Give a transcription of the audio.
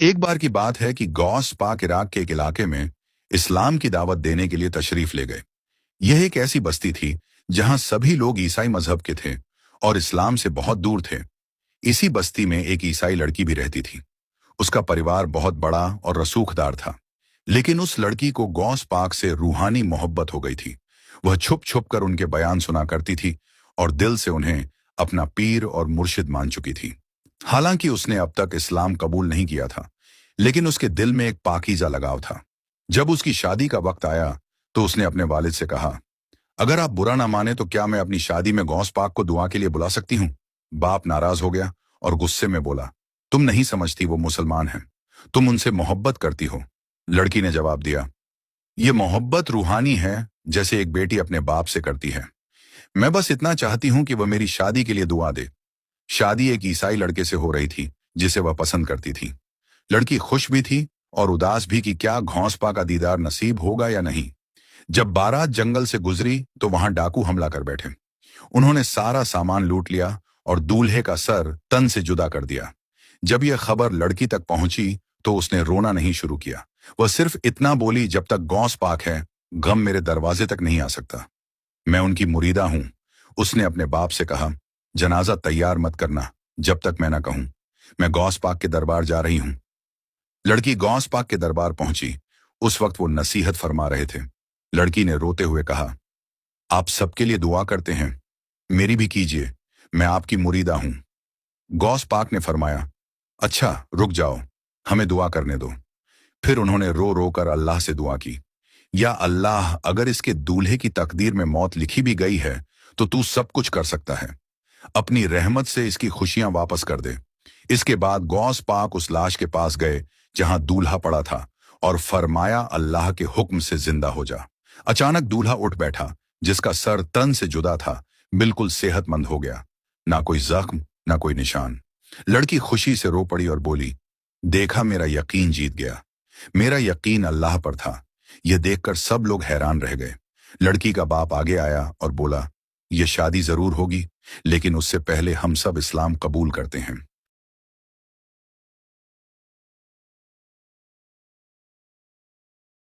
एक बार की बात है कि गौस पाक इराक के एक इलाके में इस्लाम की दावत देने के लिए तशरीफ ले गए। यह एक ऐसी बस्ती थी जहां सभी लोग ईसाई मजहब के थे और इस्लाम से बहुत दूर थे। इसी बस्ती में एक ईसाई लड़की भी रहती थी। उसका परिवार बहुत बड़ा और रसूखदार था, लेकिन उस लड़की को गौस पाक से रूहानी मोहब्बत हो गई थी। वह छुप छुप कर उनके बयान सुना करती थी और दिल से उन्हें अपना पीर और मुर्शिद मान चुकी थी। हालांकि उसने अब तक इस्लाम कबूल नहीं किया था, लेकिन उसके दिल में एक पाकीज़ा लगाव था। जब उसकी शादी का वक्त आया तो उसने अपने वालिद से कहा, अगर आप बुरा ना माने तो क्या मैं अपनी शादी में गौस पाक को दुआ के लिए बुला सकती हूँ। बाप नाराज हो गया और गुस्से में बोला, तुम नहीं समझती वो मुसलमान हैं, तुम उनसे मोहब्बत करती हो। लड़की ने जवाब दिया, ये मोहब्बत रूहानी है, जैसे एक बेटी अपने बाप से करती है। मैं बस इतना चाहती हूँ कि वह मेरी शादी के लिए दुआ दे। शादी एक ईसाई लड़के से हो रही थी जिसे वह पसंद करती थी। लड़की खुश भी थी और उदास भी कि क्या घौंसपा का दीदार नसीब होगा या नहीं। जब बारात जंगल से गुजरी तो वहां डाकू हमला कर बैठे। उन्होंने सारा सामान लूट लिया और दूल्हे का सर तन से जुदा कर दिया। जब यह खबर लड़की तक पहुंची तो उसने रोना नहीं शुरू किया। वह सिर्फ इतना बोली, जब तक गौस पाक है गम मेरे दरवाजे तक नहीं आ सकता। मैं उनकी मुरीदा हूं। उसने अपने बाप से कहा, जनाजा तैयार मत करना जब तक मैं ना कहूं। मैं गौस पाक के दरबार जा रही हूं। लड़की गौस पाक के दरबार पहुंची। उस वक्त वो नसीहत फरमा रहे थे। लड़की ने रोते हुए कहा, आप सबके लिए दुआ करते हैं, मेरी भी कीजिए, मैं आपकी मुरीदा हूं। गौस पाक ने फरमाया, अच्छा रुक जाओ, हमें दुआ करने दो। फिर उन्होंने रो रो कर अल्लाह से दुआ की, या अल्लाह, अगर इसके दूल्हे की तकदीर में मौत लिखी भी गई है तो तू सब कुछ कर सकता है। अपनी रहमत से इसकी खुशियां वापस कर दे। इसके बाद गौस पाक उस लाश के पास गए जहां दूल्हा पड़ा था और फरमाया, अल्लाह के हुक्म से जिंदा हो जा। अचानक दूल्हा उठ बैठा, जिसका सर तन से जुदा था, बिल्कुल सेहतमंद हो गया। ना कोई जख्म, ना कोई निशान। लड़की खुशी से रो पड़ी और बोली, देखा, मेरा यकीन जीत गया। मेरा यकीन अल्लाह पर था। यह देखकर सब लोग हैरान रह गए। लड़की का बाप आगे आया और बोला, यह शादी जरूर होगी, लेकिन उससे पहले हम सब इस्लाम कबूल करते हैं।